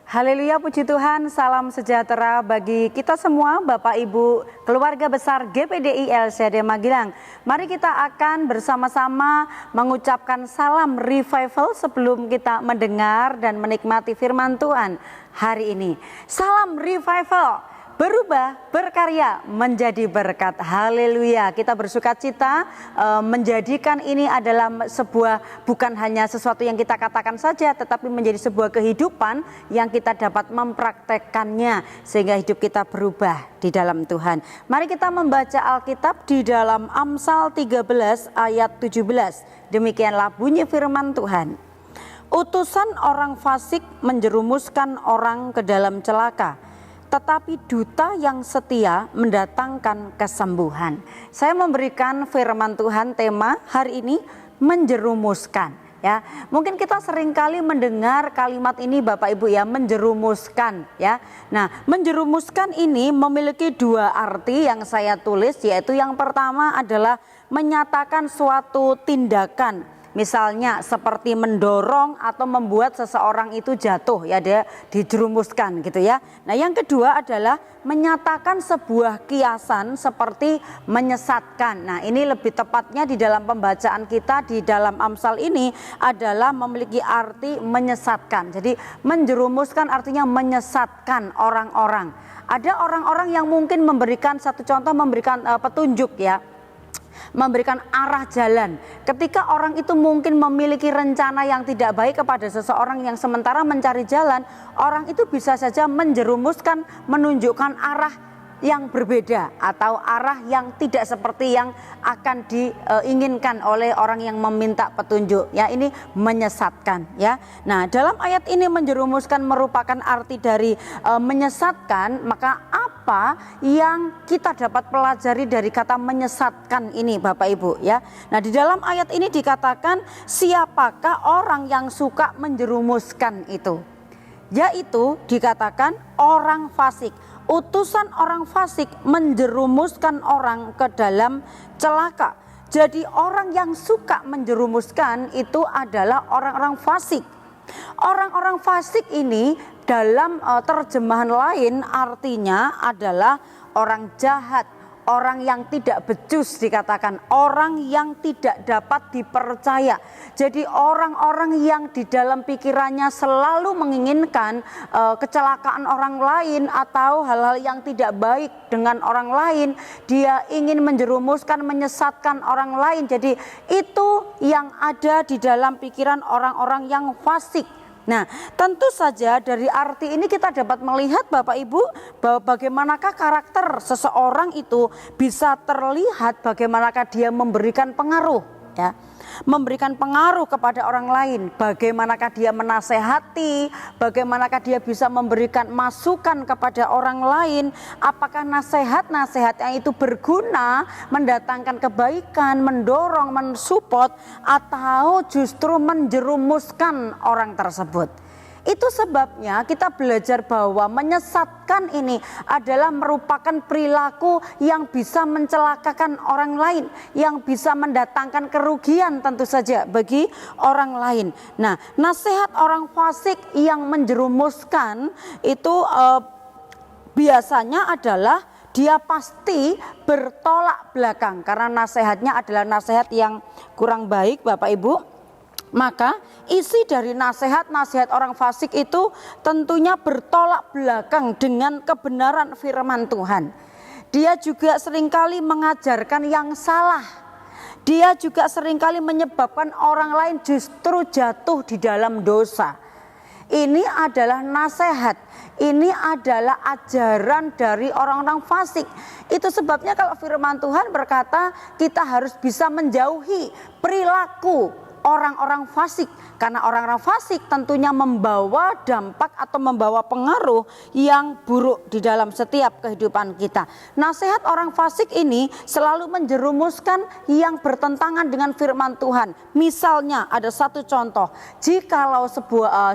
Haleluya, puji Tuhan, salam sejahtera bagi kita semua, Bapak Ibu, keluarga besar GPDI LCD Magelang. Mari kita akan bersama-sama mengucapkan salam revival sebelum kita mendengar dan menikmati firman Tuhan hari ini. Salam revival, berubah, berkarya, menjadi berkat. Haleluya. Kita bersuka cita menjadikan ini adalah sebuah, bukan hanya sesuatu yang kita katakan saja, tetapi menjadi sebuah kehidupan yang kita dapat mempraktekkannya sehingga hidup kita berubah di dalam Tuhan. Mari kita membaca Alkitab di dalam Amsal 13 ayat 17. Demikianlah bunyi firman Tuhan. Utusan orang fasik menjerumuskan orang ke dalam celaka, tetapi duta yang setia mendatangkan kesembuhan. Saya memberikan firman Tuhan tema hari ini, menjerumuskan. Ya, mungkin kita seringkali mendengar kalimat ini Bapak Ibu ya, menjerumuskan ya. Nah, menjerumuskan ini memiliki dua arti yang saya tulis, yaitu yang pertama adalah menyatakan suatu tindakan. Misalnya seperti mendorong atau membuat seseorang itu jatuh, ya, dia dijerumuskan gitu ya. Nah, yang kedua adalah menyatakan sebuah kiasan seperti menyesatkan. Nah, ini lebih tepatnya di dalam pembacaan kita di dalam Amsal ini adalah memiliki arti menyesatkan. Jadi menjerumuskan artinya menyesatkan orang-orang. Ada orang-orang yang mungkin memberikan satu contoh, memberikan petunjuk ya, memberikan arah jalan. Ketika orang itu mungkin memiliki rencana yang tidak baik kepada seseorang yang sementara mencari jalan, orang itu bisa saja menjerumuskan, menunjukkan arah yang berbeda atau arah yang tidak seperti yang akan diinginkan oleh orang yang meminta petunjuk. Ya, ini menyesatkan ya. Nah, dalam ayat ini menjerumuskan merupakan arti dari menyesatkan. Maka apa yang kita dapat pelajari dari kata menyesatkan ini Bapak Ibu ya? Nah, di dalam ayat ini dikatakan siapakah orang yang suka menjerumuskan itu? Yaitu dikatakan orang fasik. Utusan orang fasik menjerumuskan orang ke dalam celaka. Jadi orang yang suka menjerumuskan itu adalah orang-orang fasik. Orang-orang fasik ini dalam terjemahan lain artinya adalah orang jahat, orang yang tidak becus, dikatakan orang yang tidak dapat dipercaya. Jadi orang-orang yang di dalam pikirannya selalu menginginkan kecelakaan orang lain atau hal-hal yang tidak baik dengan orang lain. Dia ingin menjerumuskan, menyesatkan orang lain. Jadi itu yang ada di dalam pikiran orang-orang yang fasik. Nah, tentu saja dari arti ini kita dapat melihat Bapak Ibu bahwa bagaimanakah karakter seseorang itu bisa terlihat, bagaimanakah dia memberikan pengaruh ya. Memberikan pengaruh kepada orang lain, bagaimanakah dia menasehati, bagaimanakah dia bisa memberikan masukan kepada orang lain, apakah nasihat-nasihatnya itu berguna, mendatangkan kebaikan, mendorong, mensupport, atau justru menjerumuskan orang tersebut. Itu sebabnya kita belajar bahwa menyesatkan ini adalah merupakan perilaku yang bisa mencelakakan orang lain, yang bisa mendatangkan kerugian tentu saja bagi orang lain. Nah, nasihat orang fasik yang menjerumuskan itu biasanya adalah dia pasti bertolak belakang karena nasihatnya adalah nasihat yang kurang baik Bapak Ibu. Maka isi dari nasihat-nasihat orang fasik itu tentunya bertolak belakang dengan kebenaran firman Tuhan. Dia juga seringkali mengajarkan yang salah. Dia juga seringkali menyebabkan orang lain justru jatuh di dalam dosa. Ini adalah nasihat, ini adalah ajaran dari orang-orang fasik. Itu sebabnya kalau firman Tuhan berkata kita harus bisa menjauhi perilaku orang-orang fasik, karena orang-orang fasik tentunya membawa dampak atau membawa pengaruh yang buruk di dalam setiap kehidupan kita. Nasihat orang fasik ini selalu menjerumuskan yang bertentangan dengan firman Tuhan. Misalnya ada satu contoh, jikalau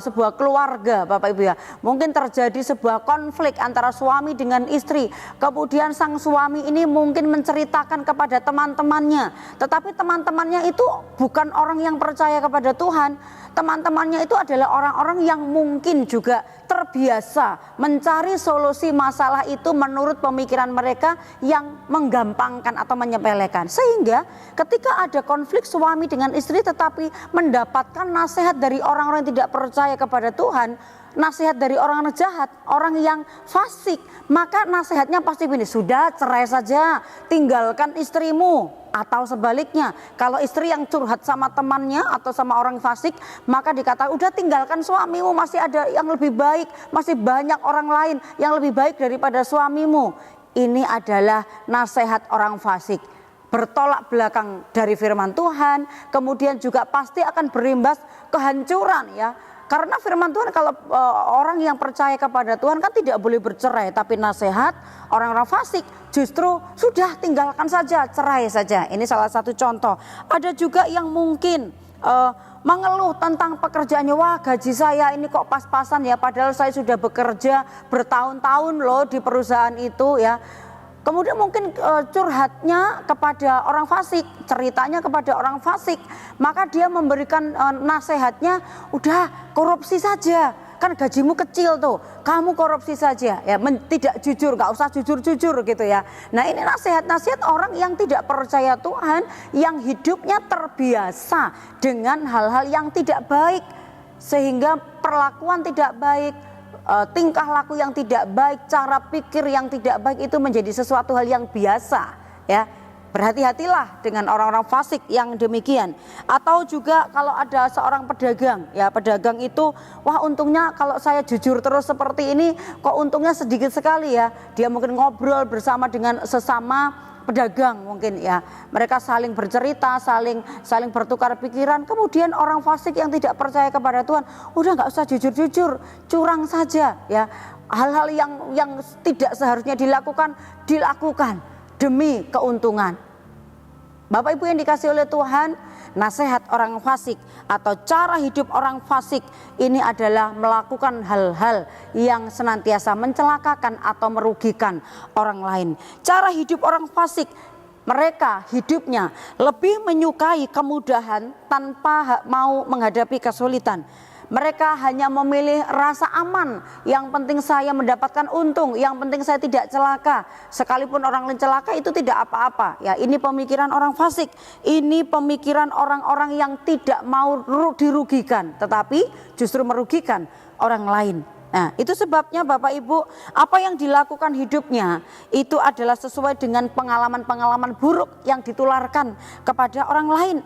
sebuah keluarga Bapak Ibu ya, mungkin terjadi sebuah konflik antara suami dengan istri, kemudian sang suami ini mungkin menceritakan kepada teman-temannya, tetapi teman-temannya itu bukan orang yang percaya kepada Tuhan, teman-temannya itu adalah orang-orang yang mungkin juga terbiasa mencari solusi masalah itu menurut pemikiran mereka yang menggampangkan atau menyepelekan. Sehingga ketika ada konflik suami dengan istri tetapi mendapatkan nasihat dari orang-orang yang tidak percaya kepada Tuhan, nasihat dari orang jahat, orang yang fasik, maka nasihatnya pasti begini, sudah cerai saja, tinggalkan istrimu. Atau sebaliknya, kalau istri yang curhat sama temannya atau sama orang fasik, maka dikatakan udah tinggalkan suamimu, masih ada yang lebih baik, masih banyak orang lain yang lebih baik daripada suamimu. Ini adalah nasihat orang fasik, bertolak belakang dari firman Tuhan, kemudian juga pasti akan berimbas kehancuran ya. Karena firman Tuhan kalau orang yang percaya kepada Tuhan kan tidak boleh bercerai, tapi nasihat orang-orang fasik justru sudah tinggalkan saja, cerai saja. Ini salah satu contoh. Ada juga yang mungkin mengeluh tentang pekerjaannya, wah gaji saya ini kok pas-pasan ya, padahal saya sudah bekerja bertahun-tahun loh di perusahaan itu ya. Kemudian mungkin curhatnya kepada orang fasik, ceritanya kepada orang fasik, maka dia memberikan nasihatnya, udah korupsi saja, kan gajimu kecil tuh, kamu korupsi saja, ya tidak jujur, gak usah jujur-jujur gitu ya. Nah ini nasihat-nasihat orang yang tidak percaya Tuhan, yang hidupnya terbiasa dengan hal-hal yang tidak baik, sehingga perlakuan tidak baik, tingkah laku yang tidak baik, cara pikir yang tidak baik itu menjadi sesuatu hal yang biasa ya. Berhati-hatilah dengan orang-orang fasik yang demikian. Atau juga kalau ada seorang pedagang ya, pedagang itu wah untungnya kalau saya jujur terus seperti ini kok untungnya sedikit sekali ya. Dia mungkin ngobrol bersama dengan sesama pedagang mungkin ya, mereka saling bercerita, saling bertukar pikiran. Kemudian orang fasik yang tidak percaya kepada Tuhan, udah nggak usah jujur-jujur, curang saja ya. Hal-hal yang tidak seharusnya dilakukan demi keuntungan. Bapak Ibu yang dikasihi oleh Tuhan, nasihat orang fasik atau cara hidup orang fasik ini adalah melakukan hal-hal yang senantiasa mencelakakan atau merugikan orang lain. Cara hidup orang fasik, mereka hidupnya lebih menyukai kemudahan tanpa mau menghadapi kesulitan. Mereka hanya memilih rasa aman, yang penting saya mendapatkan untung, yang penting saya tidak celaka. Sekalipun orang lain celaka itu tidak apa-apa. Ya, ini pemikiran orang fasik. Ini pemikiran orang-orang yang tidak mau dirugikan, tetapi justru merugikan orang lain. Nah, itu sebabnya Bapak Ibu, apa yang dilakukan hidupnya itu adalah sesuai dengan pengalaman-pengalaman buruk yang ditularkan kepada orang lain.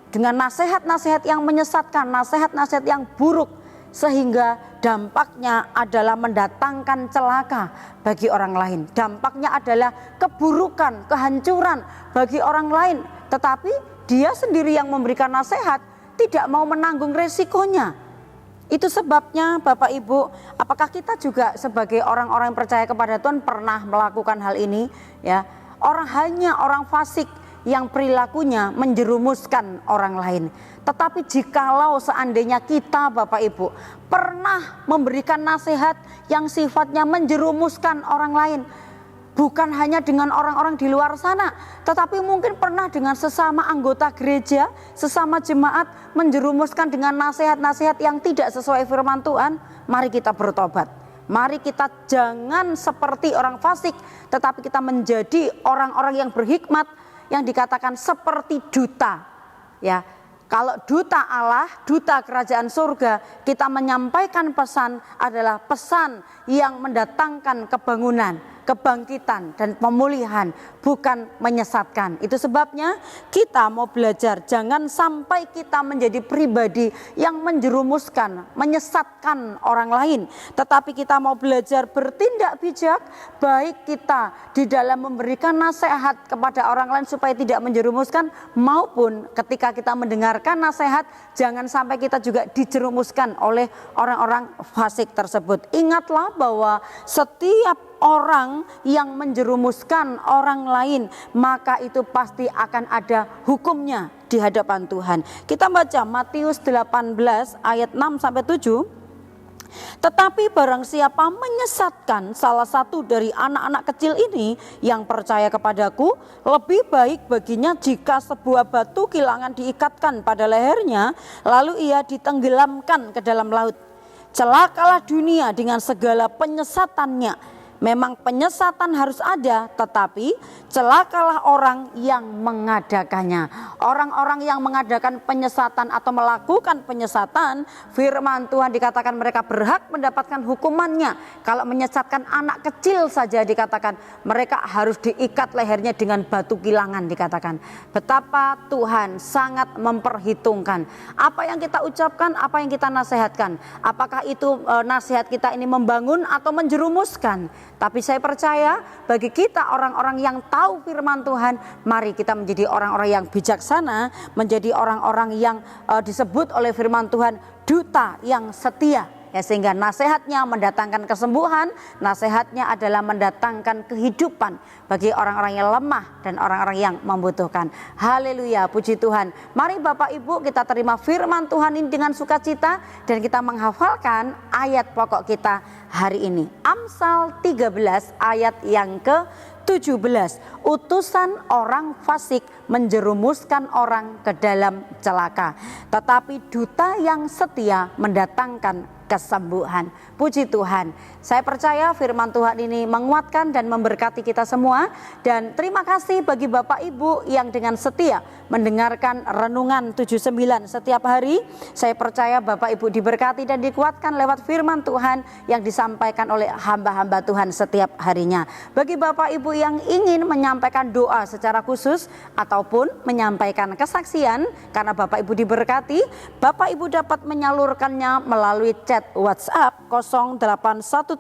Dengan nasihat-nasihat yang menyesatkan, nasihat-nasihat yang buruk, sehingga dampaknya adalah mendatangkan celaka bagi orang lain. Dampaknya adalah keburukan, kehancuran bagi orang lain. Tetapi dia sendiri yang memberikan nasihat tidak mau menanggung resikonya. Itu sebabnya Bapak Ibu, apakah kita juga sebagai orang-orang yang percaya kepada Tuhan pernah melakukan hal ini? Ya, orang fasik yang perilakunya menjerumuskan orang lain. Tetapi jikalau seandainya kita Bapak Ibu pernah memberikan nasihat yang sifatnya menjerumuskan orang lain, bukan hanya dengan orang-orang di luar sana, tetapi mungkin pernah dengan sesama anggota gereja, sesama jemaat, menjerumuskan dengan nasihat-nasihat yang tidak sesuai firman Tuhan, mari kita bertobat. Mari kita jangan seperti orang fasik, tetapi kita menjadi orang-orang yang berhikmat, yang dikatakan seperti duta ya. Kalau duta Allah, duta kerajaan surga, kita menyampaikan pesan adalah pesan yang mendatangkan kebangunan, kebangkitan dan pemulihan, bukan menyesatkan. Itu sebabnya kita mau belajar jangan sampai kita menjadi pribadi yang menjerumuskan, menyesatkan orang lain, tetapi kita mau belajar bertindak bijak, baik kita di dalam memberikan nasihat kepada orang lain supaya tidak menjerumuskan, maupun ketika kita mendengarkan nasihat jangan sampai kita juga dijerumuskan oleh orang-orang fasik tersebut. Ingatlah bahwa setiap orang yang menjerumuskan orang lain, maka itu pasti akan ada hukumnya di hadapan Tuhan. Kita baca Matius 18 ayat 6 sampai 7. Tetapi barang siapa menyesatkan salah satu dari anak-anak kecil ini yang percaya kepadaku, lebih baik baginya jika sebuah batu kilangan diikatkan pada lehernya, lalu ia ditenggelamkan ke dalam laut. Celakalah dunia dengan segala penyesatannya. Memang penyesatan harus ada, tetapi celakalah orang yang mengadakannya. Orang-orang yang mengadakan penyesatan atau melakukan penyesatan, firman Tuhan dikatakan mereka berhak mendapatkan hukumannya. Kalau menyesatkan anak kecil saja dikatakan mereka harus diikat lehernya dengan batu kilangan dikatakan. Betapa Tuhan sangat memperhitungkan apa yang kita ucapkan, apa yang kita nasihatkan. Apakah itu nasihat kita ini membangun atau menjerumuskan? Tapi saya percaya bagi kita orang-orang yang tahu firman Tuhan, mari kita menjadi orang-orang yang bijaksana, menjadi orang-orang yang disebut oleh firman Tuhan duta yang setia. Ya, sehingga nasihatnya mendatangkan kesembuhan, nasihatnya adalah mendatangkan kehidupan bagi orang-orang yang lemah dan orang-orang yang membutuhkan. Haleluya, puji Tuhan. Mari Bapak Ibu kita terima firman Tuhan ini dengan sukacita dan kita menghafalkan ayat pokok kita hari ini. Amsal 13 ayat yang ke-17. Utusan orang fasik menjerumuskan orang ke dalam celaka, tetapi duta yang setia mendatangkan kesembuhan. Puji Tuhan. Saya percaya firman Tuhan ini menguatkan dan memberkati kita semua. Dan terima kasih bagi Bapak Ibu yang dengan setia mendengarkan renungan 79 setiap hari. Saya percaya Bapak Ibu diberkati dan dikuatkan lewat firman Tuhan yang disampaikan oleh hamba-hamba Tuhan setiap harinya. Bagi Bapak Ibu yang ingin menyampaikan doa secara khusus ataupun menyampaikan kesaksian karena Bapak Ibu diberkati, Bapak Ibu dapat menyalurkannya melalui chat WhatsApp 0813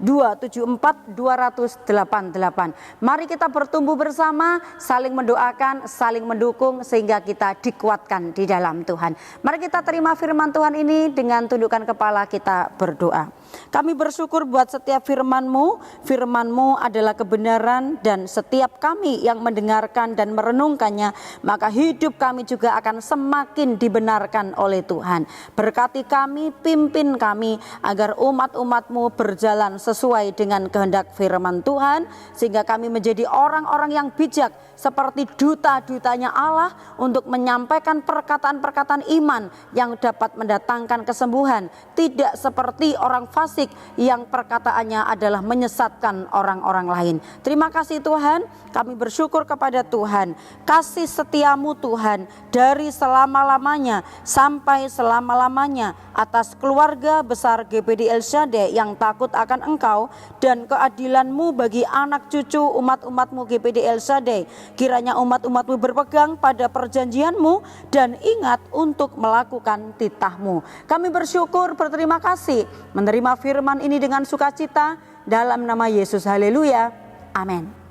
274 20088. Mari kita bertumbuh bersama, saling mendoakan, saling mendukung sehingga kita dikuatkan di dalam Tuhan. Mari kita terima firman Tuhan ini dengan tundukkan kepala kita berdoa. Kami bersyukur buat setiap firman-Mu. Firman-Mu adalah kebenaran dan setiap kami yang mendengarkan dan merenungkannya, maka hidup kami juga akan semakin dibenarkan oleh Tuhan. Berkati kami, pimpin kami agar umat-umat-Mu berjalan sesuai dengan kehendak firman Tuhan, sehingga kami menjadi orang-orang yang bijak seperti duta-dutanya Allah untuk menyampaikan perkataan-perkataan iman yang dapat mendatangkan kesembuhan, tidak seperti orang fasik yang perkataannya adalah menyesatkan orang-orang lain. Terima kasih Tuhan, kami bersyukur kepada Tuhan. Kasih setiamu Tuhan dari selama-lamanya sampai selama-lamanya atas keluarga besar GPD El Shaddai yang takut akan Engkau, dan keadilan-Mu bagi anak cucu umat-umat-Mu GPD El Shaddai. Kiranya umat-umat-Mu berpegang pada perjanjian-Mu dan ingat untuk melakukan titah-Mu. Kami bersyukur, berterima kasih menerima firman ini dengan sukacita dalam nama Yesus. Haleluya. Amin.